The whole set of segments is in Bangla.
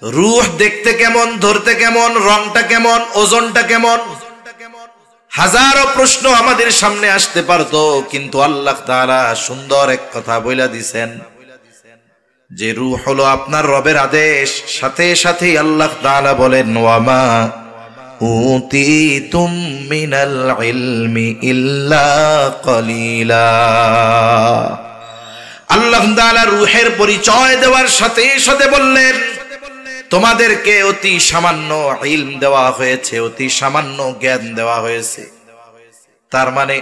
রূহ দেখতে কেমন, ধরতে কেমন, রংটা কেমন, ওজনটা কেমন, হাজারো প্রশ্ন আমাদের সামনে আসতে পারতো, কিন্তু আল্লাহ তাআলা সুন্দর এক কথা বইলা দিছেন যে রূহ হলো আপনার রবের আদেশ। সাথে সাথে আল্লাহ তাআলা বলেন ওয়ামা উতিতুম মিনাল ইলমি ইল্লা কলিলা। আল্লাহ তাআলা রূহের পরিচয় দেওয়ার সাথে সাথে বললেন তোমাদেরকে অতি সামান্য ইলম দেওয়া হয়েছে, অতি সামান্য জ্ঞান দেওয়া হয়েছে। তার মানে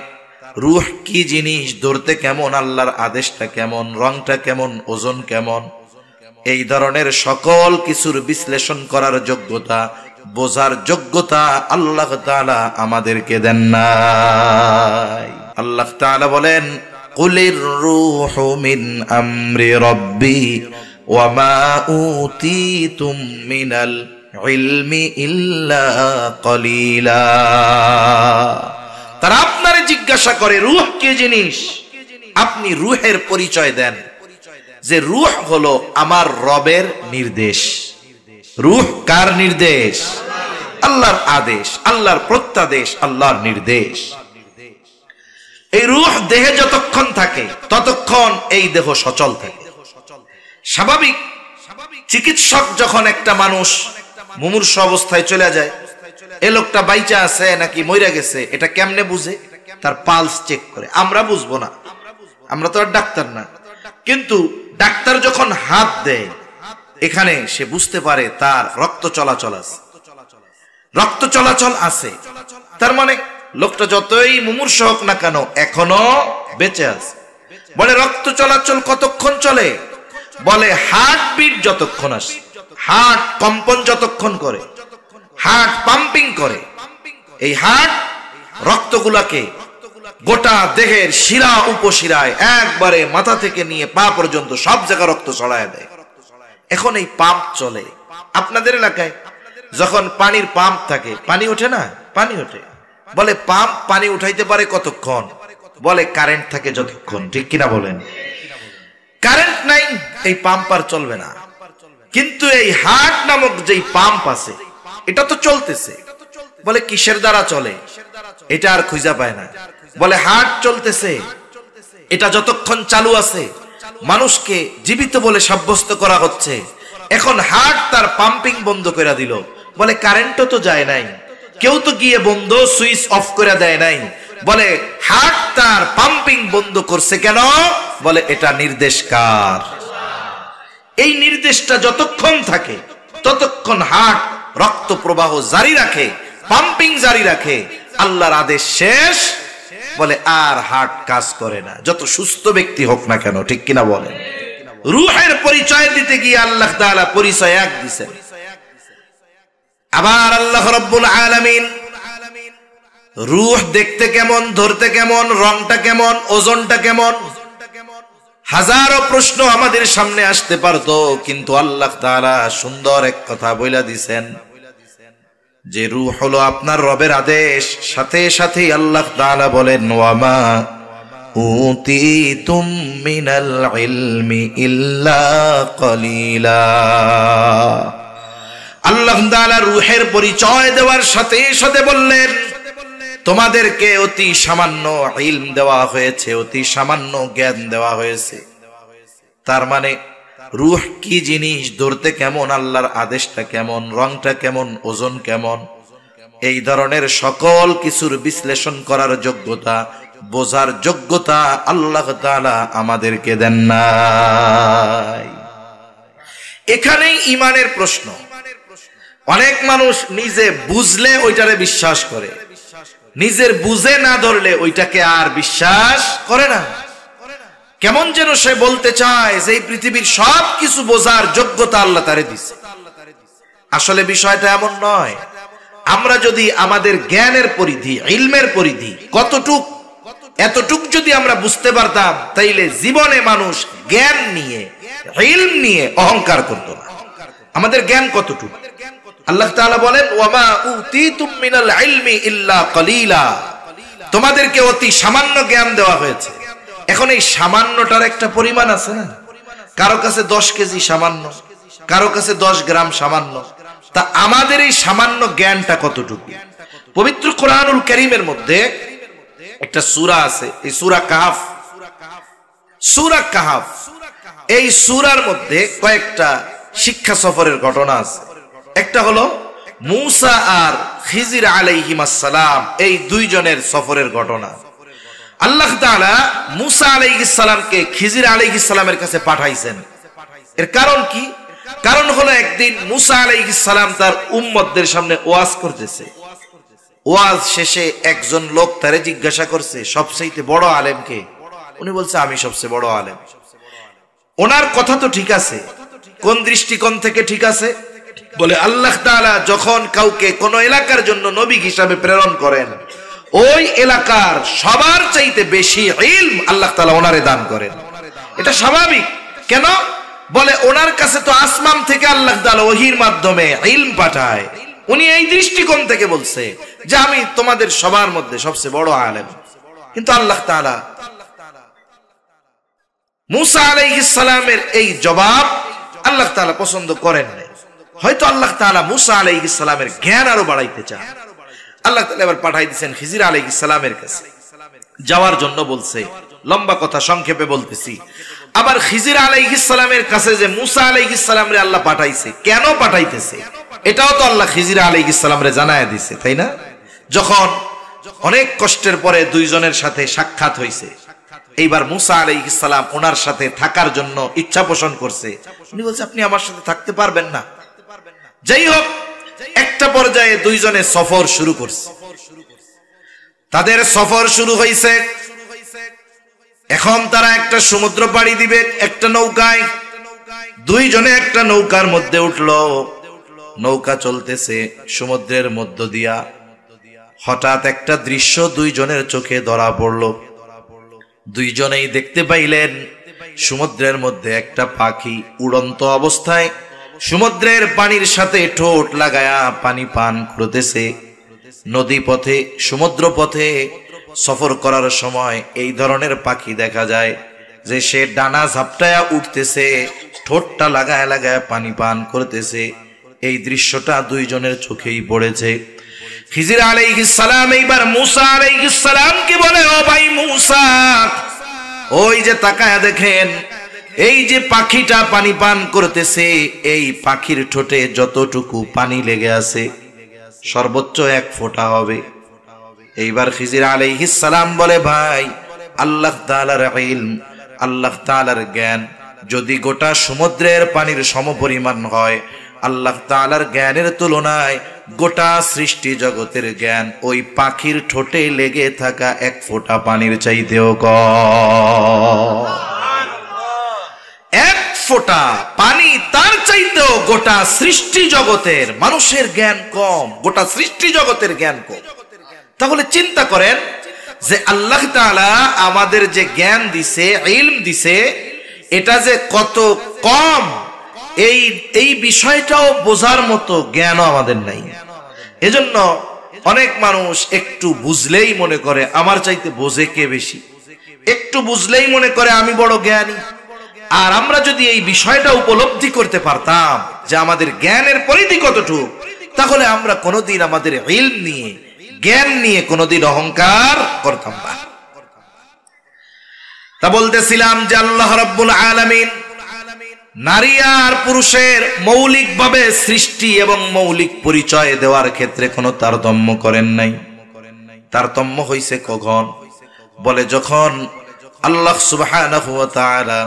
রূহ কি জিনিস, ধরতে কেমন, আল্লাহর আদেশটা কেমন, রংটা কেমন, ওজন কেমন, এই ধরনের সকল কিছুর বিশ্লেষণ করার যোগ্যতা, বোঝার যোগ্যতা আল্লাহ তাআলা আমাদেরকে দেন নাই। আল্লাহ তাআলা বলেন কুলির রূহু মিন আমরি রাব্বি ওয়ামা উতিতুম মিনাল ইলমি ইল্লা কলিলা। তারা আপনারে জিজ্ঞাসা করে রূহ কি জিনিস, আপনি রূহের পরিচয় দেন যে রূহ হলো আমার রবের নির্দেশ। রূহ কার নির্দেশ? আল্লাহর আদেশ, আল্লাহর প্রত্যাদেশ, আল্লাহর নির্দেশ। এই রূহ দেহে যতক্ষণ থাকে ততক্ষণ এই দেহ সচল থাকে। স্বাভাবিক চিকিৎসক যখন একটা মানুষ মুমূর্ষু অবস্থায় চলে যায়, এই লোকটা বাইচা আছে নাকি মইরা গেছে এটা কেমনে বুঝে? তার পালস চেক করে। আমরা বুঝবো না, আমরা তো আর ডাক্তার না, কিন্তু ডাক্তার যখন হাত দেয় এখানে সে বুঝতে পারে তার রক্ত চলাচল আছে, রক্ত চলাচল আছে। তার মানে লোকটা যতই মুমূর্ষু হোক না কেন এখনো বেঁচে আছে। বলে রক্ত চলাচল কতক্ষণ চলে? বলে হার্টবিট যতক্ষণ আসে, হার্ট কম্পন যতক্ষণ করে, হার্ট পাম্পিং করে, এই হার্ট রক্তগুলাকে গোটা দেহের শিরা উপশিরায় একবারে মাথা থেকে নিয়ে পা পর্যন্ত সব জায়গা রক্ত ছড়ায় দেয়। এখন এই পাম্প চলে। আপনাদের এলাকায় যখন পানির পাম্প থাকে পানি ওঠে না? পানি ওঠে। বলে পাম্প পানি উঠাইতে পারে কতক্ষণ? বলে কারেন্ট থাকে যতক্ষণ। ঠিক কিনা বলেন? কারেন্ট নাই এই পাম্প আর চলবে না। কিন্তু এই হার্ট নামক যেই পাম্প আছে এটা তো চলতেছে। বলে কিসের দ্বারা চলে? এটা আর খুঁজা পায় না। বলে হার্ট চলতেছে, এটা যতক্ষণ চালু আছে মানুষকে জীবিত বলে সাব্যস্ত করা হচ্ছে। এখন হার্ট তার পাম্পিং বন্ধ করে দিল। বলে কারেন্টও তো যায় নাই, কেউ তো গিয়ে বন্ধ সুইচ অফ করে দেয় নাই। বলে হার্ট তার পাম্পিং বন্ধ করছে কেন? বলে এটা নির্দেশ কার? এই নির্দেশটা যতক্ষণ থাকে ততক্ষণ হার্ট রক্ত প্রবাহ জারি রাখে, পাম্পিং জারি রাখে। আল্লাহর আদেশ শেষ, বলে আর হার্ট কাজ করে না, যত সুস্থ ব্যক্তি হোক না কেন। ঠিক কিনা বলেন? রূহের পরিচয় দিতে গিয়ে আল্লাহ তাআলা পরিচয় এক দিয়েছেন। আবার আল্লাহ রাব্বুল আলামিন রূহ দেখতে কেমন, ধরতে কেমন, রংটা কেমন, ওজনটা কেমন, হাজারো প্রশ্ন আমাদের সামনে আসতে পারতো, কিন্তু আল্লাহ তাআলা সুন্দর এক কথা বইলা দিছেন যে রূহ হলো আপনার রবের আদেশ। সাথে সাথে আল্লাহ তাআলা বলেন ওয়ামা উতিতুম মিনাল ইলমি ইল্লা কলিলা। আল্লাহ তাআলা রূহের পরিচয় দেওয়ার সাথে সাথে বললেন তোমাদেরকে অতি সামান্য ইলম দেওয়া হয়েছে, অতি সামান্য জ্ঞান দেওয়া হয়েছে। তার মানে রূহ কি জিনিস, ধরতে কেমন, আল্লাহর আদেশটা কেমন, রংটা কেমন, ওজন কেমন, এই ধরনের সকল কিছুর বিশ্লেষণ করার যোগ্যতা, বোঝার যোগ্যতা আল্লাহ তাআলা আমাদেরকে দেন নাই। এখানেই ঈমানের প্রশ্ন। অনেক মানুষ নিজে বুঝলে ওইটারে বিশ্বাস করে, নিজের বুঝে না ধরলে ওইটাকে আর বিশ্বাস করে না। কেমন যেন সে বলতে চায় যে এই পৃথিবীর সব কিছু বোঝার যোগ্যতা আল্লাহ তারে দিয়েছে। আসলে বিষয়টা এমন নয়। আমরা যদি আমাদের জ্ঞানের পরিধি, ইলমের পরিধি কতটুক, এতটুক যদি আমরা বুঝতে পারতাম, তাইলে জীবনে মানুষ জ্ঞান নিয়ে, ইলম নিয়ে অহংকার করত না। আমাদের জ্ঞান কতটুক? আল্লাহ তাআলা বলেন ওয়ামা উতিতুম মিনাল ইলমি ইল্লা কলিলা। তোমাদেরকে অতি সামান্য জ্ঞান দেওয়া হয়েছে। এখন এই সামান্যটার একটা পরিমাণ আছে না? কারো কাছে 10 কেজি সামান্য, কারো কাছে 10 গ্রাম সামান্য। তা আমাদের এই সামান্য জ্ঞানটা কতটুকু? পবিত্র কোরআনুল কারীমের মধ্যে একটা সূরা আছে, এই সূরা কাহফ। সূরা কাহফ, এই সূরার মধ্যে কয়েকটা শিক্ষা সফরের ঘটনা আছে। একটা হলো মূসা আর খিজির আলাইহিস সালাম, এই দুইজনের সফরের ঘটনা। আল্লাহ তাআলা মূসা আলাইহিস সালামকে খিজির আলাইহিস সালামের কাছে পাঠাইছেন। এর কারণ কি? কারণ হলো একদিন মূসা আলাইহিস সালাম তার উম্মতদের সামনে ওয়াজ করতেছে। ওয়াজ শেষে একজন লোক তারে জিজ্ঞাসা করছে, সবচেয়ে বড় আলেম কে? উনি বলছে, আমি সবচেয়ে বড় আলেম। ওনার কথা তো ঠিক আছে, কোন দৃষ্টিকোণ থেকে ঠিক আছে? বলে আল্লাহ তাআলা যখন কাউকে কোন এলাকার জন্য নবী হিসাবে প্রেরণ করেন, ওই এলাকার সবার চাইতে বেশি ইলম আল্লাহ তাআলা ওনারে দান করেন। এটা স্বাভাবিক। কেন? বলে ওনার কাছে তো আসমান থেকে আল্লাহ তাআলা ওহীর মাধ্যমে ইলম পাঠায়। উনি এই দৃষ্টিকোণ থেকে বলছে যে আমি তোমাদের সবার মধ্যে সবচেয়ে বড় আলেম। কিন্তু আল্লাহ তাআলা মূসা আলাইহিস সালামের এই জবাব আল্লাহ তাআলা পছন্দ করেন না। হয়তো আল্লাহ তাআলা মূসা আলাইহিস সালামের জ্ঞান আরো বাড়াইতে চান। আল্লাহ তাআলা এবার পাঠাই দিয়েছেন খিজির আলাইহিস সালামের কাছে যাওয়ার জন্য বলছে। লম্বা কথা সংক্ষেপে বলতেছি। আবার খিজির আলাইহিস সালামের কাছে যে মূসা আলাইহিস সালামরে আল্লাহ পাঠাইছে, কেন পাঠাইতেছে এটাও তো আল্লাহ খিজির আলাইহিস সালামরে জানায় দিয়েছে, তাই না? যখন অনেক কষ্টের পরে দুইজনের সাথে সাক্ষাৎ হইছে, এইবার মূসা আলাইহিস সালাম ওনার সাথে থাকার জন্য ইচ্ছা পোষণ করছে। উনি বলছে, আপনি আমার সাথে থাকতে পারবেন না। যাই হোক, একটা পর্যায়ে দুইজনে সফর শুরু করছে। তাদের সফর শুরু হইছে। এখন তারা একটা সমুদ্র পাড়ি দিবে একটা নৌকায়। দুইজনে একটা নৌকার মধ্যে উঠলো। নৌকা চলতেছে সমুদ্রের মধ্য দিয়া। হঠাৎ একটা দৃশ্য দুইজনের চোখে ধরা পড়লো। দুইজনেই দেখতে পাইলেন সমুদ্রের মধ্যে একটা পাখি উড়ন্ত অবস্থায় সমুদ্রের পানির সাথে ঠোঁট লাগায়া পানি পান করতেছে। নদী পথে, সমুদ্র পথে সফর করার সময় এই ধরনের পাখি দেখা যায় যে সে ডানা ঝাপটায়া উঠতেছে, ঠোঁটটা লাগায় লাগায় পানি পান করতেছে। এই দৃশ্যটা দুইজনের চোখেই পড়েছে। খিজির আলাইহিস সালাম এইবার মূসা আলাইহিস সালামকে বলে, ও ভাই মূসা, ওই যে তাকায়া দেখেন, এই যে পাখিটা পানি পান করতেছে, এই পাখির ঠোঁটে যতটুকু পানি লেগে আছে সর্বোচ্চ 1 ফোঁটা হবে। এইবার খিজির আলাইহিস সালাম বলে, ভাই, আল্লাহ তাআলার ইলম, আল্লাহ তাআলার জ্ঞান যদি গোটা সমুদ্রের পানির সমপরিমাণ হয়, আল্লাহ তাআলার জ্ঞানের তুলনায় গোটা সৃষ্টি জগতের জ্ঞান ওই পাখির ঠোঁটে লেগে থাকা 1 ফোঁটা পানির চাইতেও কম। 1 ফোঁটা পানি তার চাইতেও গোটা সৃষ্টি জগতের মানুষের জ্ঞান কম, গোটা সৃষ্টি জগতের জ্ঞান কম। তাহলে চিন্তা করেন যে আল্লাহ তাআলা আমাদের যে জ্ঞান দিছে, ইলম দিছে, এটা যে কত কম, এই বিষয়টাও বোঝার মতো জ্ঞানও আমাদের নাই। এজন্য অনেক মানুষ একটু বুঝলেই মনে করে আমার চাইতে বোঝে কে বেশি, একটু বুঝলেই মনে করে আমি বড় জ্ঞানী। আর আমরা যদি এই বিষয়টা উপলব্ধি করতে পারতাম যে আমাদের জ্ঞানের পরিধি কতটুকু, তাহলে আমরা কোনোদিন আমাদের ইলম নিয়ে, জ্ঞান নিয়ে কোনোদিন অহংকার করতাম না। তা বলতেছিলাম যে আল্লাহ রাব্বুল আলামিন নারী আর পুরুষের মৌলিকভাবে সৃষ্টি এবং মৌলিক পরিচয় দেওয়ার ক্ষেত্রে কোনো তারতম্য করেন নাই। তারতম্য হইছে কখন? বলে যখন আল্লাহ সুবহানাহু ওয়া তাআলা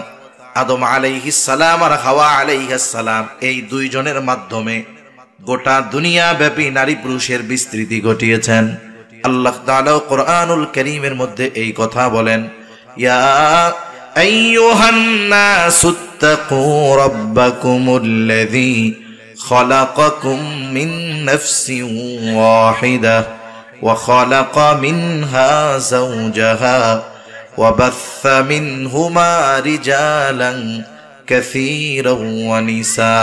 আদম আলাইহিস সালাম আর হাওয়া আলাইহিস সালাম এই দুইজনের মাধ্যমে গোটা দুনিয়া ব্যাপী নারী পুরুষের বিস্তৃতি ঘটিয়েছেন। আল্লাহ তাআলা কোরআনুল কারীমের মধ্যে এই কথা বলেন, ইয়া আইয়ুহান নাসুত্তাকু রাব্বাকুমুল্লাযী খালাকাকুম মিন নাফসিন ওয়াহিদা ওয়া খালাকা মিনহা যাওজাহা ওয়া বাসসা মিনহুমা রিজালান কাসীরান ওয়া নিসা।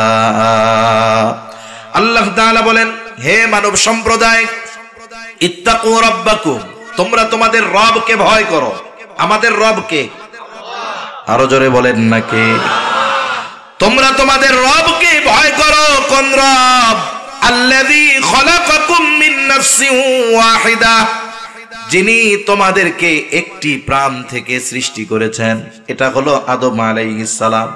আল্লাহ তাআলা বলেন, হে মানব সম্প্রদায়, ইত্তাকু রাব্বাকুম, তোমরা তোমাদের রবকে ভয় করো। আমাদের রবকে আরো জোরে বলেন না কে? তোমরা তোমাদের রবকে ভয় করো। কোন রব? আল্লাযী খলাকাকুম মিন নাফসিন ওয়াহিদা, যিনি তোমাদেরকে একটি প্রাণ থেকে সৃষ্টি করেছেন। এটা হলো আদম আলাইহিস সালাম।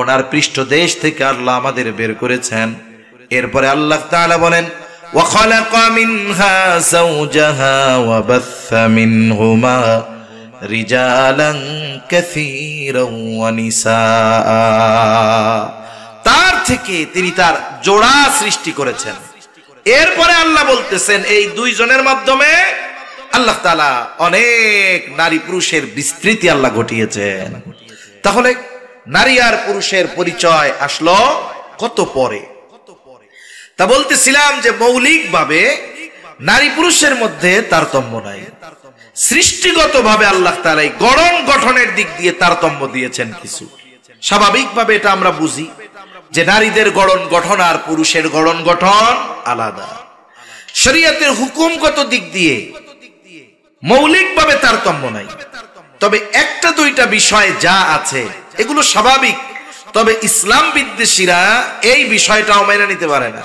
ওনার পৃষ্ঠদেশ থেকে আল্লাহ আমাদের বের করেছেন। এরপরে আল্লাহ তাআলা বলেন, ওয়া খালাকা মিনহা যাওজাহা ওয়া বাসসা মিনহুমা রিজালান কাসীরান ওয়া নিসাআ। তার থেকে তিনি তার জোড়া সৃষ্টি করেছেন। এরপরে আল্লাহ বলতেছেন এই দুইজনের মাধ্যমে আল্লাহ তাআলা অনেক নারী পুরুষের বিস্তৃতি আল্লাহ ঘটিয়েছেন। তাহলে নারী আর পুরুষের পরিচয় আসলো কত পরে। তা বলতেছিলাম যে মৌলিকভাবে নারী পুরুষের মধ্যে তারতম্য নাই। সৃষ্টিগতভাবে আল্লাহ তাআলা গড়ন গঠনের দিক দিয়ে তারতম্য দিয়েছেন কিছু। স্বাভাবিকভাবে এটা আমরা বুঝি যে নারীদের গড়ন গঠন আর পুরুষের গড়ন গঠন আলাদা। শরীয়তের হুকুমগত দিক দিয়ে মৌলিকভাবে তারতম্য নাই, তবে একটা দুইটা বিষয় যা আছে এগুলো স্বাভাবিক। তবে ইসলাম বিদ্বেষীরা এই বিষয়টাও মেনে নিতে পারে না।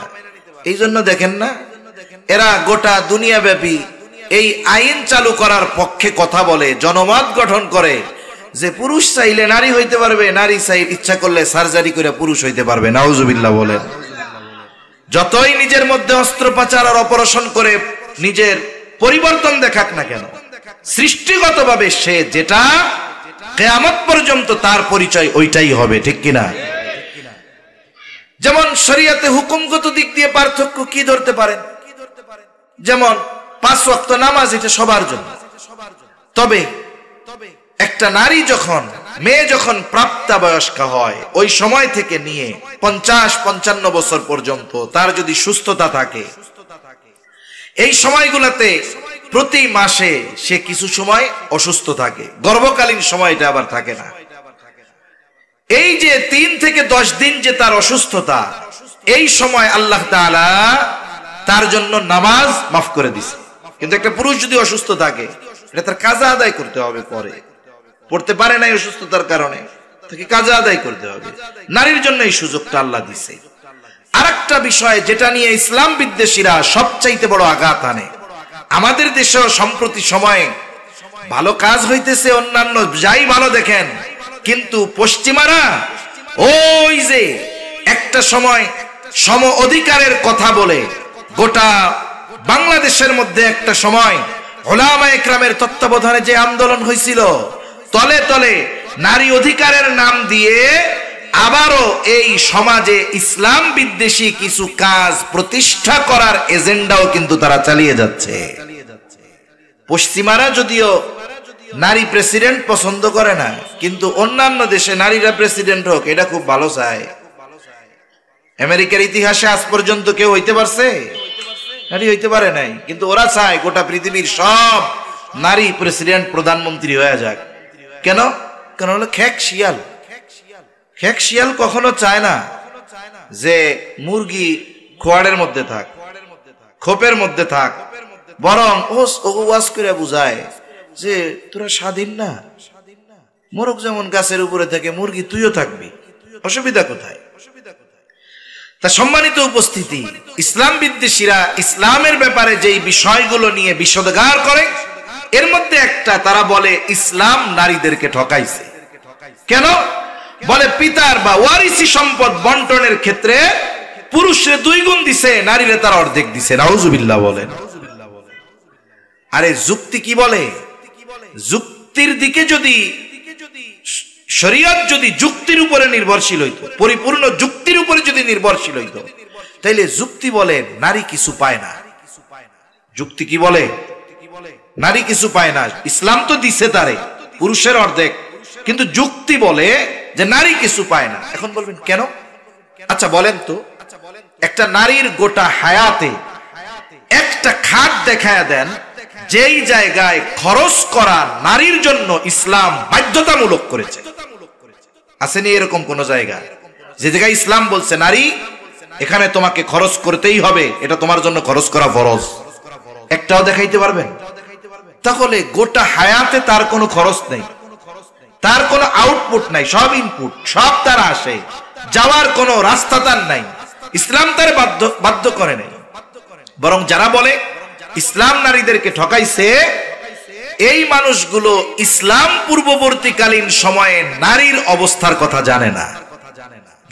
এই জন্য দেখেন না, এরা গোটা দুনিয়াব্যাপী এই আইন চালু করার পক্ষে কথা বলে, জনমত গঠন করে যে পুরুষ চাইলে নারী হইতে পারবে, নারী চাই ইচ্ছা করলে সার্জারি করে পুরুষ হইতে পারবে। নাউজুবিল্লাহ বলেন। যতই নিজের মধ্যে অস্ত্রোপচার আর অপারেশন করে নিজের পরিবর্তন দেখাক না কেন, সৃষ্টিগতভাবে সে যেটা কিয়ামত পর্যন্ত তার পরিচয় ওইটাই হবে, ঠিক কিনা? যেমন শরীয়তে হুকুমগত দিক দিয়ে পার্থক্য কি ধরতে পারেন? যেমন 5 ওয়াক্ত নামাজ, এটা সবার জন্য। তবে একটা নারী যখন, মেয়ে যখন প্রাপ্তবয়স্কা হয়, ওই সময় থেকে নিয়ে 50-55 বছর পর্যন্ত তার যদি সুস্থতা থাকে, এই সময়গুলোতে প্রতি মাসে সে কিছু সময় অসুস্থ থাকে। গর্ভকালীন সময়টা আবার থাকে না। এই যে 3 থেকে 10 দিন যে তার অসুস্থতা, এই সময় আল্লাহ তাআলা তার জন্য নামাজ মাফ করে দিছে। কিন্তু একটা পুরুষ যদি অসুস্থ থাকে, এটা তার কাজা আদায় করতে হবে। পরে পড়তে পারে না অসুস্থতার কারণে, তাকে কাজা আদায় করতে হবে। নারীর জন্য এই সুযোগটা আল্লাহ দিছে। আরেকটা বিষয় যেটা নিয়ে ইসলাম বিদ্বেষীরা সবচাইতে বড় আঘাত আনে, আমাদের দেশেও সম্প্রতি সময়ে ভালো কাজ হইতেছে, অন্যান্য যাই ভালো দেখেন, কিন্তু পশ্চিমারা ওই যে একটা সময় সম অধিকারের কথা বলে গোটা বাংলাদেশের মধ্যে একটা সময় উলামায়ে কেরামের তত্ত্বাবধানে যে আন্দোলন হয়েছিল, তলে তলে নারী অধিকারের নাম দিয়ে আবারও এই সমাজে ইসলাম বিদ্বেষী কিছু কাজ প্রতিষ্ঠা করার এজেন্ডাও কিন্তু তারা চালিয়ে যাচ্ছে। পশ্চিমারা যদিও নারী প্রেসিডেন্ট পছন্দ করে না, কিন্তু অন্যান্য দেশে নারীরা প্রেসিডেন্ট হোক এটা খুব ভালো চায়। আমেরিকার ইতিহাসে আজ পর্যন্ত কেউ হইতে পারছে? নারী হইতে পারে নাই, কিন্তু ওরা চায় গোটা পৃথিবীর সব নারী প্রেসিডেন্ট, প্রধানমন্ত্রী হয়ে যাক। কেন? কারণ হলো খেক শিয়াল। খেক শিয়াল কখনো চায় না যে মুরগি খোয়াড়ের মধ্যে থাক, খোপের মধ্যে থাক, বরং ওয়াজ করে বুঝায় যে তোরা স্বাধীন না, মোরগ যেমন গাছের উপরে থাকে, মুরগি তুইও থাকবি, অসুবিধা কোথায়? তা সম্মানিত উপস্থিতি, ইসলাম বিদ্বেষীরা ইসলামের ব্যাপারে যেই বিষয়গুলো নিয়ে বিষোদগার করে, এর মধ্যে একটা তারা বলে ইসলাম নারীদেরকে ঠকাইছে। কেন? বলে পিতার বা ওয়ারিসি সম্পদ বন্টনের ক্ষেত্রে পুরুষরে 2 গুণ দিছে, নারীরে তার অর্ধেক দিছে। নাউজুবিল্লাহ বলেন। আরে যুক্তি কি বলে? যুক্তির দিকে যদি শরীয়ত যদি যুক্তির উপরে নির্ভরশীল হইতো, পরিপূর্ণ যুক্তির উপরে যদি নির্ভরশীল হইতো, তাইলে যুক্তি বলে নারী কিছু পায় না। যুক্তি কি বলে? নারী কিছু পায় না। ইসলাম তো দিছে তারে পুরুষের অর্ধেক, কিন্তু যুক্তি বলে যে নারী কিছু পায় না। এখন বলবেন কেন? আচ্ছা বলেন তো, একটা নারীর গোটা হায়াতে একটা খাত দেখায় দেন যেই জায়গায় খরচ করা নারীর জন্য ইসলাম বাধ্যতামূলক করেছে। আসেনি এরকম কোন জায়গা যে জায়গায় ইসলাম বলছে নারী এখানে তোমাকে খরচ করতেই হবে, এটা তোমার জন্য খরচ করা ফরজ? একটাও দেখাইতে পারবেন? তাহলে গোটা হায়াতে তার কোনো খরচ নেই, তার কোনো আউটপুট নাই, সব ইনপুট, সব তার আসে। যাওয়ার কোনো রাস্তা তার নাই, ইসলাম তার বাধ্য করে নাই। বরং যারা বলে ইসলাম নারীদেরকে ঠকাইছে, এই মানুষগুলো ইসলাম পূর্ববর্তীকালীন সময়ে নারীর অবস্থার কথা জানে না।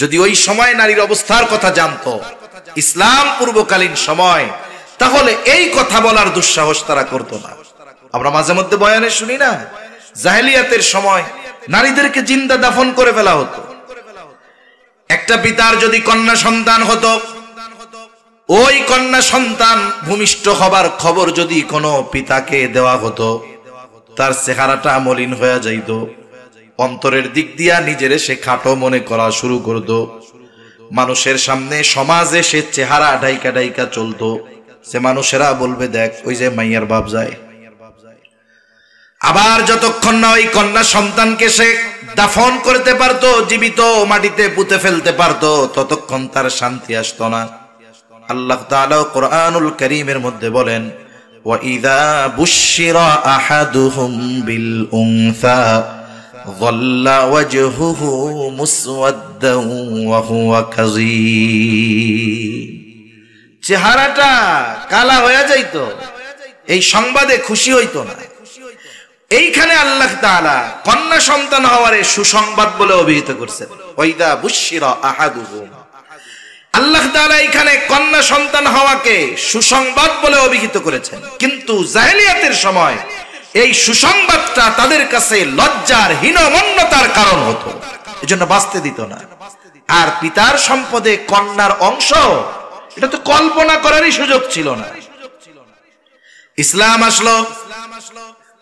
যদি ওই সময় নারীর অবস্থার কথা জানতো, ইসলাম পূর্বকালীন সময়, তাহলে এই কথা বলার দুঃসাহস তারা করতো না। আমরা মাঝে মধ্যে বয়ানে শুনি না, জাহেলিয়াতের সময় নারীদেরকে জিন্দা দাফন করে ফেলা হতো। একটা পিতার যদি কন্যা সন্তান হতো, ওই কন্যা সন্তান ভূমিষ্ঠ হবার খবর যদি কোনো পিতাকে দেওয়া হতো, তার চেহারাটা মলিন হয়ে যাইত, অন্তরের দিক দিয়া নিজেরে সে খাটো মনে করা শুরু করতো। মানুষের সামনে সমাজে সে চেহারা ডাইকা ডাইকা চলতো, সে মানুষেরা বলবে দেখ ওই যে মাইয়ার বাপ যায়। আবার যতক্ষণ না ওই কন্যা সন্তানকে সে দাফন করতে পারতো, জীবিত মাটিতে পুঁতে ফেলতে পারতো, ততক্ষণ তার শান্তি আসতো না। আল্লাহ তাআলা কোরআনুল কারীমের মধ্যে বলেন, ওয়া ইযা বুশশিরা আহাদুহুম বিল উনসা যাল্লা ওয়াজহুহু মুসওয়াদ্দান ওয়া হুয়া কাযীম। চেহারাটা কালা হয়ে যাইতো, এই সংবাদে খুশি হইতো না। এইখানে আল্লাহ তাআলা কন্যা সন্তান হওয়ারে সুসংবাদ বলে অভিহিত করছেন। ওয়া ইযা বুশশিরা আহাদুহুম, আল্লাহ তাআলা এখানে কন্যা সন্তান হওয়াকে সুসংবাদ বলে অভিহিত করেছেন। কিন্তু জাহেলিয়াতের সময় এই সুসংবাদটা তাদের কাছে লজ্জার হীনমন্যতার কারণ হতো, এজন্য বাঁচতে দিত না। আর পিতার সম্পদে কন্যার অংশ, এটা তো কল্পনা করারই সুযোগ ছিল না। ইসলাম আসলো,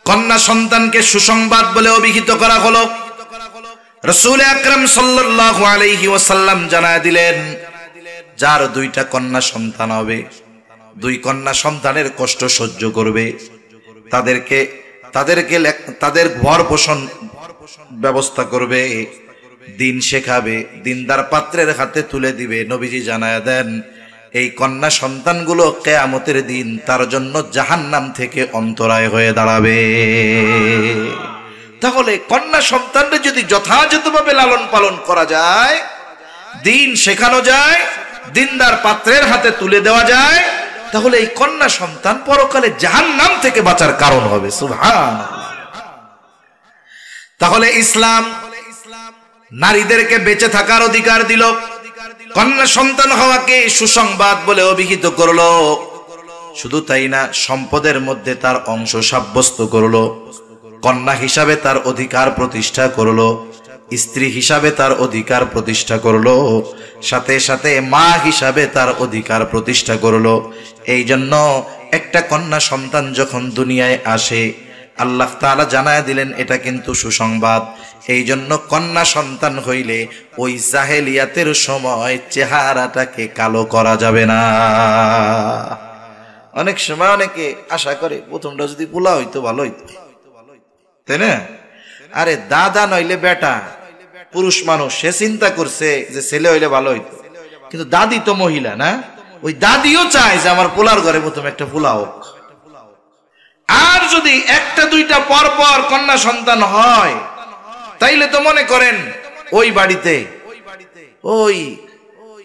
কন্যা সন্তানকে সুসংবাদ বলে অভিহিত করা হলো। রাসূল আকরাম সাল্লাল্লাহু আলাইহি ওয়াসাল্লাম জানায় দিলেন, যার দুইটা কন্যা সন্তান হবে, দুই কন্যা সন্তানের কষ্ট সহ্য করবে, তাদেরকে তাদের ভরণ পোষণ ব্যবস্থা করবে, দিন শেখাবে, দিনদার পাত্রের হাতে তুলে দিবে। নবীজি জানায় দেন, এই কন্যা সন্তানগুলো কিয়ামতের দিন তার জন্য জাহান্নাম থেকে অন্তরায় হয়ে দাঁড়াবে। তাহলে কন্যা সন্তানকে যদি যথাযথভাবে লালন পালন করা যায়, দিন শেখানো যায়, দিনদার পাত্রের হাতে তুলে দেওয়া যায়, তাহলে এই কন্যা সন্তান পরকালে জাহান্নাম থেকে বাঁচার কারণ হবে। সুবহানাল্লাহ। তাহলে ইসলাম নারীদেরকে বেঁচে থাকার অধিকার দিল, কন্যা সন্তান হওয়াকে সুসংবাদ বলে অভিহিত করলো। শুধু তাই না, সম্পদের মধ্যে তার অংশ সাব্যস্ত করলো, কন্যা হিসাবে তার অধিকার প্রতিষ্ঠা করলো, স্ত্রী হিসাবে তার অধিকার প্রতিষ্ঠা করলো, সাথে সাথে মা হিসাবে তার অধিকার প্রতিষ্ঠা করলো। এই জন্য একটা কন্যা সন্তান যখন দুনিয়ায় আসে, আল্লাহ তাআলা জানায় দিলেন এটা কিন্তু সুসংবাদ। এই জন্য কন্যা সন্তান হইলে ওই জাহেলিয়াতের সময় চেহারাটাকে কালো করা যাবে না। অনেক সময় অনেকে আশা করে প্রথমটা যদি পোলা হইতো ভালো হইতো, তাই না? আরে দাদা নইলে বেটা, পুরুষ মানুষ, সে চিন্তা করছে যে ছেলে হইলে ভালো হইতো, কিন্তু দাদি তো মহিলা না, ওই দাদিও চায় যে আমার পোলার ঘরে প্রথম একটা পোলা হোক। আর যদি একটা দুইটা পর পর কন্যা সন্তান হয়, তাইলে তো মনে করেন ওই বাড়িতে ওই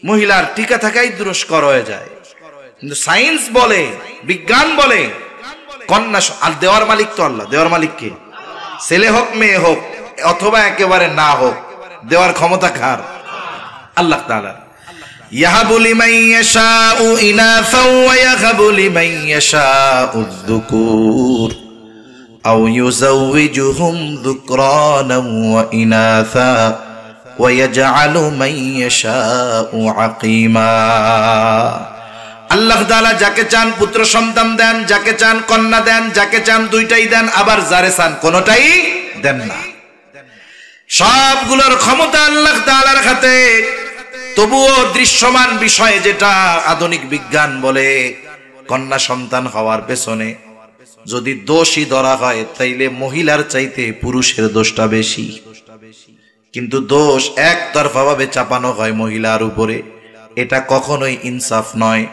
মহিলার টিকা থাকাই দুষ্কর হয়ে যায়। কিন্তু সায়েন্স বলে, বিজ্ঞান বলে, কন্যা আর দেওয়ার মালিক তো আল্লাহ। দেওয়ার মালিক কে? ছেলে হোক মেয়ে হোক অথবা একেবারে না হোক, দেওয়ার ক্ষমতা কার? আল্লাহ তাআলা। ইয়াহাবু লিমান ইয়াশাউ ইনাসা ওয়া ইয়াহাবু লিমান ইয়াশাউ যুকুর আও ইউযাওয়িজুহুম যুকরানা ওয়া ইনাসা ওয়া ইয়াজআলু মান ইয়াশাউ আকীমা। আল্লাহ তাআলা যাকে চান পুত্র সন্তান দেন, যাকে চান কন্যা দেন, যাকে চান দুইটাই দেন, আবার যারে চান কোনোটাই দেন না। সবগুলোর ক্ষমতা আল্লাহ তাআলার হাতে। তবুও দৃশ্যমান বিষয় যেটা আধুনিক বিজ্ঞান বলে, কন্যা সন্তান হওয়ার পেছনে যদি দোষী ধরা হয়, তাইলে মহিলার চাইতে পুরুষের দোষটা বেশি। কিন্তু দোষ একতরফা ভাবে চাপানো হয় মহিলার উপরে, এটা কখনোই ইনসাফ নয়,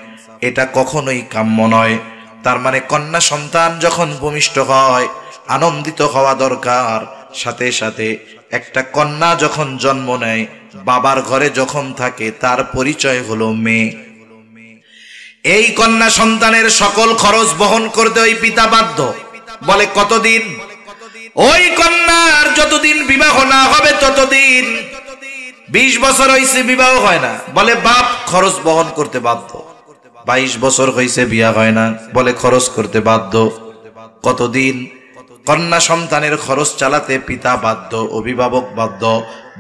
এটা কখনোই কাম্য নয়। তার মানে কন্যা সন্তান যখন ভূমিষ্ঠ হয়, আনন্দিত হওয়া দরকার। সাথে সাথে একটা কন্যা যখন জন্ম নেয়, বাবার ঘরে যখন থাকে তার পরিচয় হলো মেয়ে। এই কন্যা সন্তানের সকল খরচ বহন করতে ওই পিতা বাধ্য। বলে কতদিন? ওই কন্যার যতদিন বিবাহ না হবে ততদিন। 20 বছর হয়েছে বিবাহ হয় না, বলে বাপ খরচ বহন করতে বাধ্য। 22 বছর হয়েছে বিয়া হয় না, বলে খরচ করতে বাধ্য। কতদিন? কন্যা সন্তানের খরচ চালাতে পিতা বাধ্য, অভিভাবক বাধ্য।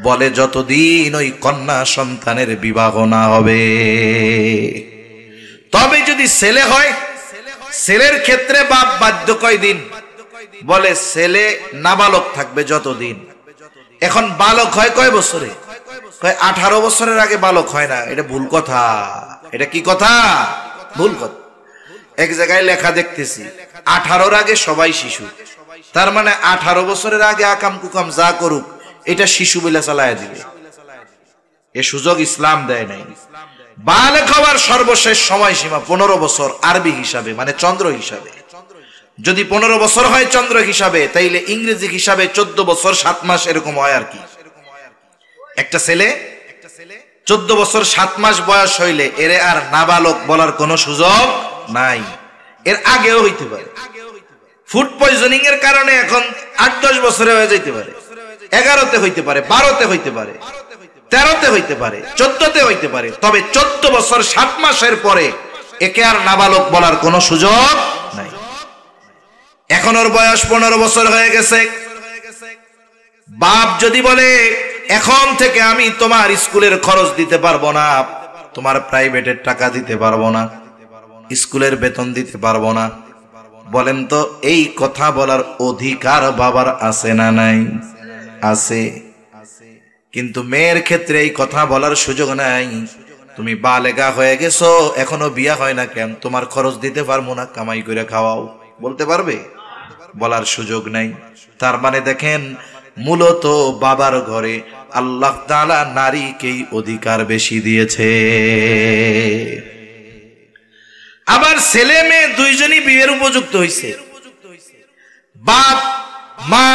বলে যতদিন ওই কন্যা সন্তানের বিবাহ না হবে। তবে যদি ছেলে হয়, ছেলের ক্ষেত্রে বাপ বাধ্য কয়দিন? বলে ছেলে নাবালক থাকবে যতদিন। এখন বালক হয় কয় বছরে? 18 বছরের আগে বালক হয় না। এটা ভুল কথা। এটা কি কথা? ভুল কথা। এক জায়গায় লেখা দেখতেছি 18-র আগে সবাই শিশু। তার মানে 18 বছরের আগে আকাম কুকাম যা করুক এটা শিশু বলে চালায় দিবে। এ সুযোগ ইসলাম দেয় নাই। বালক হওয়ার সর্বশেষ সময়সীমা 15 বছর আরবি হিসাবে, মানে চন্দ্র হিসাবে। যদি 15 বছর হয় চন্দ্র হিসাবে, তাইলে ইংরেজি হিসাবে 14 বছর 7 মাস এরকম হয় আর কি। একটা ছেলে 14 বছর 7 মাস বয়স হইলে এর আর নাবালক বলার কোনো সুযোগ নাই। এর আগেও হইতে পারে। ফুড পয়জনিং এর কারণে এখন 8-10 বছরে হয়ে যাইতে পারে, 11তে হইতে পারে, 12তে হইতে পারে, 13তে হইতে পারে, 14তে হইতে পারে। তবে 14 বছর 7 মাসের পরে একে আর নাবালক বলার কোনো সুযোগ নাই। এখন ওর বয়স 15 বছর হয়ে গেছে। বাপ যদি বলে এখন থেকে আমি তোমার স্কুলের খরচ দিতে পারবো না, তোমার প্রাইভেটের টাকা দিতে পারবো না, স্কুলের বেতন দিতে পারবো না, বলেন তো এই কথা বলার অধিকার বাবার আছে না নাই? আছে। কিন্তু মেয়ের ক্ষেত্রে এই কথা বলার সুযোগ নাই। তুমি বালেগা হয়ে গেছো, এখনো বিয়া হয় না কেন? তোমার খরচ দিতে পারবো না, কামাই করে খাওয়াও। বলতে পারবে? বলার সুযোগ নাই। তার মানে দেখেন, মূলত বাবার ঘরে আল্লাহ তাআলা নারীকেই অধিকার বেশি দিয়েছে। আবার ছেলে মেয়ে দুইজনই বিয়ের উপযুক্ত হইছে। বাপ মা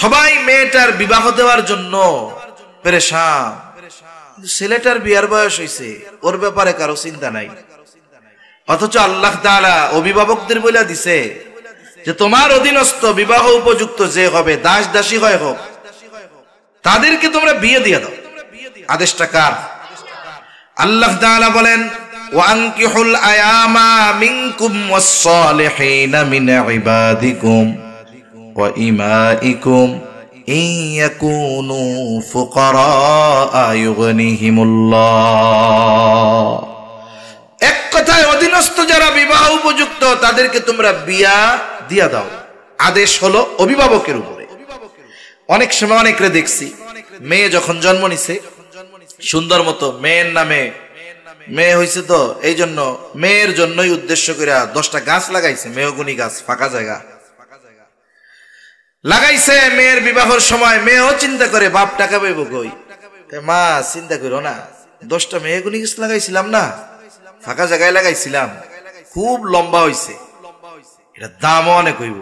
সবাই মেয়েটার বিবাহ দেওয়ার জন্য পেরেশান। ছেলেটার বিয়ার বয়স হইছে, ওর ব্যাপারে কারো চিন্তা নাই। অথচ আল্লাহ তাআলা অভিভাবকদের বলে দিছে যে তোমার অধীনস্থ বিবাহ উপযুক্ত যে হবে, দাস দাসী হয় হোক, তাদেরকে তোমরা বিয়ে দিয়ে দাও। আদেশটা কার? আল্লাহ তাআলা বলেন ওয়ানকিহুল আয়ামা মিনকুম ওয়াস-সালিহিনা মিন ইবাদিকুম ওয়া ইমাইকুম ইন ইয়াকুনু ফুকারা ইউগনিহিমুল্লাহ। এক কথায় অধীনস্থ যারা বিবাহ উপযুক্ত তাদেরকে তোমরা বিয়া দিয়া দাও। আদেশ হলো অভিভাবকের উপরে। অনেক সময় অনেকরে দেখছি, মেয়ে যখন জন্ম নিছে সুন্দর মতো মেয়ের নামে, মেয়ে হইছে তো এই জন্য মেয়ের জন্যই উদ্দেশ্য করে 10টা গাছ লাগাইছে, মেহগুনি গাছ, ফাঁকা জায়গা লাগাইছে। মেয়ের বিবাহের সময় মেয়েও চিন্তা করে বাপ টাকা পাইব কই। মা চিন্তা করো না, 10টা মেহগুনি গাছ লাগাইছিলাম না, ফাঁকা জায়গায় লাগাইছিলাম, খুব লম্বা হইছে, এটা দামও অনেক হইব,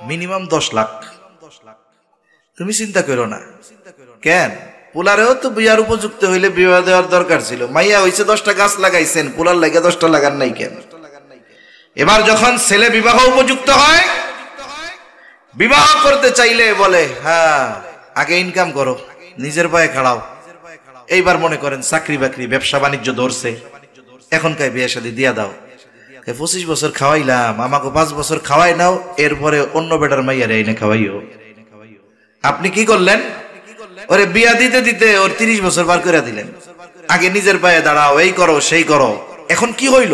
মিনিমাম 10 লাখ। তুমি চিন্তা করো না। কেন? পোলারেও তো বিয়ার উপযুক্ত হইলে বিবাহ দেওয়ার দরকার ছিল। মাইয়া হইছে 10টা গাছ লাগাইছেন, পোলার লাগে 10টা লাগান নাই কেন? এবার যখন ছেলে বিবাহ উপযুক্ত হয়, বিবাহ করতে চাইলে বলে হ্যাঁ আগে ইনকাম করো, নিজের পায়ে খাড়াও। এইবার মনে করেন চাকরি বাকরি ব্যবসা বাণিজ্য ধরছে, এখনকার বিয়ে শাদী দিয়া দাও। 25 বছর খাওয়াইলাম, আমাকে 5 বছর খাওয়াই নাও, এরপরে অন্য বেটার মাইয়ারে এনে খাওয়াইও। আপনি কি করলেন? ওরে বিয়া দিতে দিতে ওর 30 বছর পার করে দিলেন। আগে নিজের পায়ে দাঁড়াও, এই করো সেই করো। এখন কি হইল?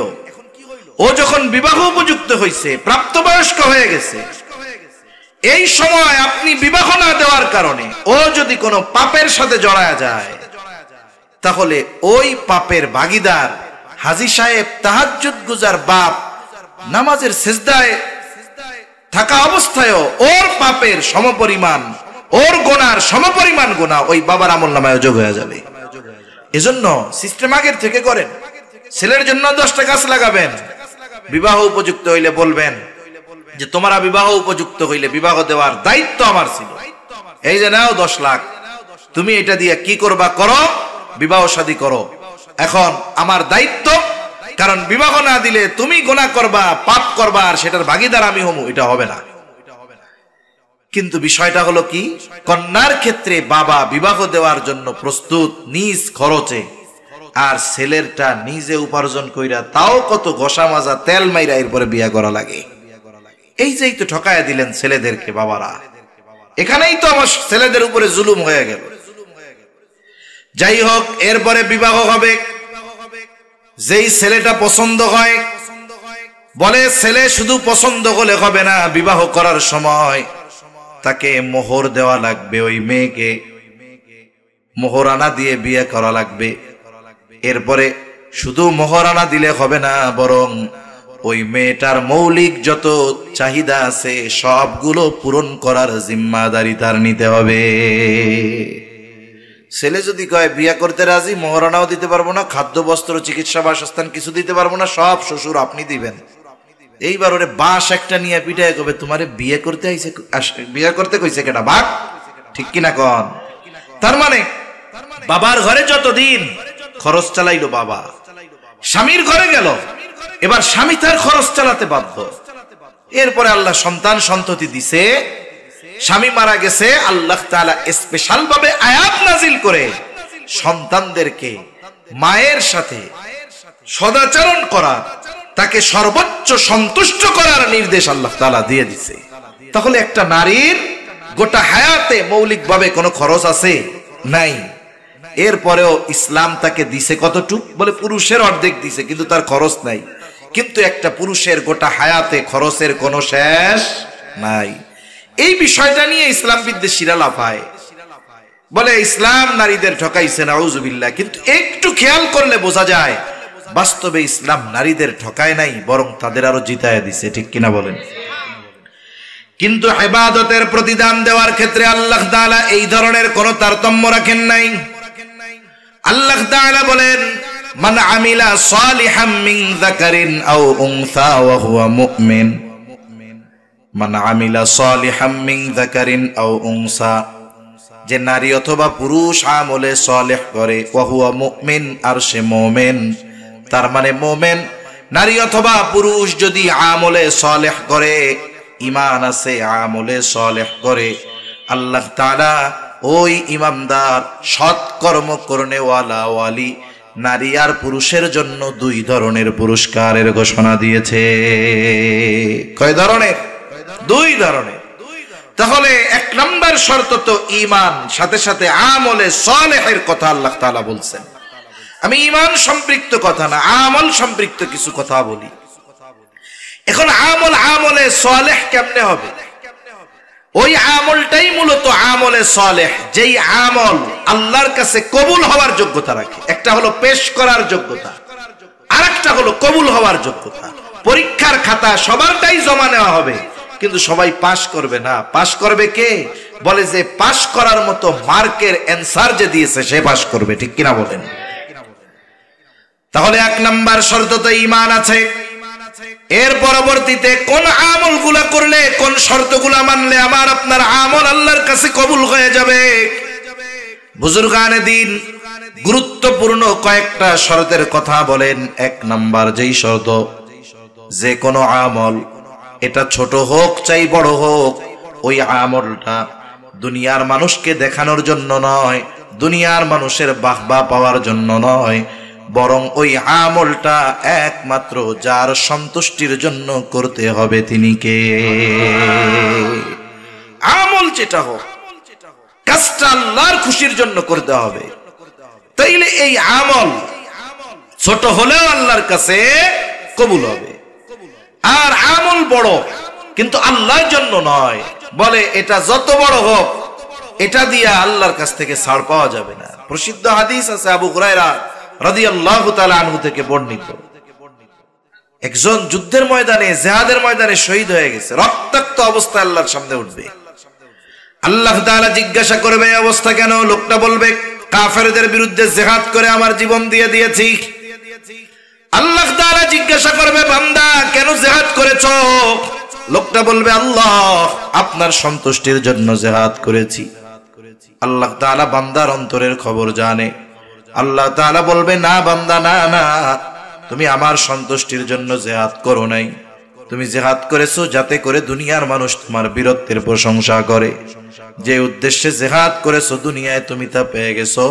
ও যখন বিবাহ উপযুক্ত হইছে, প্রাপ্তবয়স্ক হয়ে গেছে, এই সময় আপনি বিবাহ না দেওয়ার কারণে ও যদি কোনো পাপের সাথে জড়ায় যায়, তাহলে ওই পাপের ভাগীদার হাজী সাহেব, তাহাজ্জুদ গুজার বাপ, নামাজের সিজদায় থাকা অবস্থায়ও ওর পাপের সমপরিমাণ, ওর গোনার সমপরিমাণ গোনা ওই বাবার আমলনামায় যোগ হয়ে যাবে। এজন্য সিস্টেম আগের থেকে করেন। ছেলের জন্য 10টা গাছ লাগাবেন, বিবাহ উপযুক্ত হইলে বলবেন যে তোমরা বিবাহ উপযুক্ত হইলে বিবাহ দেওয়ার দায়িত্ব আমার ছিল, এই যে নাও 10 লাখ, তুমি এটা দিয়ে কি করবা করো, বিবাহ শাদী করো। এখন আমার দায়িত্ব, কারণ বিবাহ না দিলে তুমি গুনাহ করবা, পাপ করবা, আর সেটার ভাগীদার আমি হমু, এটা হবে না। কিন্তু বিষয়টা হলো কি, কন্যার ক্ষেত্রে বাবা বিবাহ দেওয়ার জন্য প্রস্তুত নিজ খরচে, আর ছেলেরটা নিজে উপার্জন কইরা, তাও কত ঘষা মাজা তেল মাইরা এরপরে বিয়া করা লাগে। এই যেই তো ঠকায়া দিলেন ছেলেদেরকে বাবারা, এখানেই তো আমার ছেলেদের উপরে জুলুম হয়ে গেল। যাই হোক, এরপরে বিবাহ হবে। যেই ছেলেটা পছন্দ হয়, বলে ছেলে শুধু পছন্দ হলে হবে না, বিবাহ করার সময় তাকে মোহর দেওয়া লাগবে, ওই মেয়েকে মোহরানা দিয়ে বিয়ে করা লাগবে। এরপরে শুধু মোহরানা দিলে হবে না, বরং ওই মেয়েটার মৌলিক যত চাহিদা আছে সবগুলো পূরণ করার জিম্মাদারি তার নিতে হবে। ছেলে যদি কয় বিয়ে করতে রাজি, মোহরানাও দিতে পারবো না, খাদ্য বস্ত্র চিকিৎসা বাসস্থান কিছু দিতে পারবো না, সব শ্বশুর আপনি দিবেন। এইবার ওরে বাঁশ একটা নিয়ে পিটায় কবে তোমারে বিয়ে করতে আইছে, বিয়ে করতে কইছে কেটা বাঘ, ঠিক কিনা কন? তার মানে বাবার ঘরে যতদিন খরচ চালাইলো বাবা, স্বামীর ঘরে গেল, এবার স্বামী তার খরচ চালাতে বাধ্য। এরপরে আল্লাহ সন্তান সন্ততি দিছে, স্বামী মারা গেছে, আল্লাহ তাআলা স্পেশাল ভাবে আয়াত নাজিল করে সন্তানদেরকে মায়ের সাথে সদাচরণ করা, তাকে সর্বোচ্চ সন্তুষ্ট করার নির্দেশ আল্লাহ তাআলা দিয়ে দিছে। তাহলে একটা নারীর গোটা হায়াতে মৌলিকভাবে কোনো খরচ আছে? নাই। এরপরেও ইসলাম তাকে দিছে কতটুক? বলে পুরুষের অর্ধেক দিছে, কিন্তু তার খরচ নাই। কিন্তু একটা পুরুষের গোটা হায়াতে খরচের কোনো শেষ নাই। এই বিষয়টা নিয়ে ইসলাম বিদ্বেষীরা লাফায়, বলে ইসলাম নারীদের ঠকাইছে, নাউজুবিল্লাহ। কিন্তু একটু খেয়াল করলে বোঝা যায় বাস্তবে ইসলাম নারীদের ঠকায় নাই, বরং তাদের আরো জিতায় দিছে, ঠিক কিনা বলেন? কিন্তু ইবাদতের প্রতিদান দেওয়ার ক্ষেত্রে আল্লাহ তাআলা এই ধরনের কোন তারতম্য রাখেন নাই। আল্লাহ তাআলা বলেন, মান আমিলা সালিহাম মিন যাকারিন আও উনসা ওয়া হুয়া মুমিন। মান আমিলা সালিহাম মিন যাকারিন আও উনসা, যে নারী অথবা পুরুষ আমলে সালেহ করে, ওয়া হুয়া মুমিন, আর সে মুমিন। তার মানে মুমিন নারী অথবা পুরুষ যদি আমলে সালেহ করে, ঈমান আছে, আমলে সালেহ করে, আল্লাহ তাআলা ওই ইমানদার সৎকর্ম করনেওয়ালা ওয়ালি নারী আর পুরুষের জন্য দুই ধরনের পুরস্কারের ঘোষণা দিয়েছে। কয় ধরনের? দুই ধরনের। তাহলে এক নম্বর শর্ত তো ঈমান, সাথে সাথে আমলে সালেহের কথা আল্লাহ তাআলা বলছেন। আমি ঈমান সম্পৃক্ত কথা না, আমল সম্পৃক্ত কিছু কথা বলি। এখন আমলে সালেহ কেমনে হবে? ওই আমলটাই মূলত আমলে সালেহ, যেই আমল আল্লাহর কাছে কবুল হওয়ার যোগ্যতা রাখে। একটা হলো পেশ করার যোগ্যতা, আর একটা হলো কবুল হওয়ার যোগ্যতা। পরীক্ষার খাতা সবারটাই জমা নেওয়া হবে, কিন্তু সবাই পাশ করবে না। পাশ করবে কে? বলে যে পাশ করার মতো মার্কের অ্যানসার যে দিয়েছে সে পাশ করবে, ঠিক কিনা বলেন? তাহলে এক নাম্বার শর্ত তো ঈমান আছে। এর পরবর্তীতে কোন আমলগুলা করলে, কোন শর্তগুলা মানলে আমার আপনার আমল আল্লাহর কাছে কবুল হয়ে যাবে? বুজুর্গানে দিন গুরুত্বপূর্ণ কয়েকটা শর্তের কথা বলেন। এক নাম্বার যেই শর্ত, যে কোনো আমল, এটা ছোট হোক চাই বড় হোক, ওই আমলটা দুনিয়ার মানুষকে দেখানোর জন্য নয়, দুনিয়ার মানুষের বাহবা পাওয়ার জন্য নয়, বরং ওই আমলটা একমাত্র যার সন্তুষ্টির জন্য করতে হবে তিনি কে? আমল যেটা হোক, কাজটা আল্লাহর খুশির জন্য করতে হবে। তাইলে এই আমল ছোট হলেও আল্লাহর কাছে কবুল হবে। আর আমল বড় কিন্তু আল্লাহর জন্য নয়, বলে এটা যত বড় হোক এটা দিয়ে আল্লাহর কাছ থেকে ছাড় পাওয়া যাবে না। প্রসিদ্ধ হাদিস আছে আবু হুরায়রা রাদিয়াল্লাহু তাআলা আনহু থেকে বর্ণিত, একজন যুদ্ধের ময়দানে, জিহাদের ময়দানে শহীদ হয়ে গেছে, রক্তাক্ত অবস্থায় আল্লাহর সামনে উঠবে। আল্লাহ তাআলা জিজ্ঞাসা করবে এই অবস্থা কেন? লোকটা বলবে কাফেরদের বিরুদ্ধে জিহাদ করে আমার জীবন দিয়ে দিয়েছি। আল্লাহ তাআলা জিজ্ঞাসা করবে বান্দা কেন জিহাদ করেছো? লোকটা বলবে আল্লাহ আপনার সন্তুষ্টির জন্য জিহাদ করেছি। আল্লাহ তাআলা বান্দার অন্তরের খবর জানে। আল্লাহ তাআলা বলবে, না বান্দা, না না, তুমি আমার সন্তুষ্টির জন্য জিহাদ করো নাই। তুমি জিহাদ করেছো যাতে করে দুনিয়ার মানুষ তোমার বীরত্বের প্রশংসা করে। যে উদ্দেশ্যে জিহাদ করেছো দুনিয়ায় তুমি তা পেয়ে গেছো।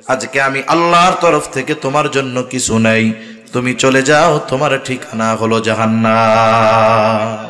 আজকে আমি আল্লাহর তরফ থেকে তোমার জন্য কিছু নাই, তুমি চলে যাও, তোমার ঠিকানা হলো জাহান্নাম।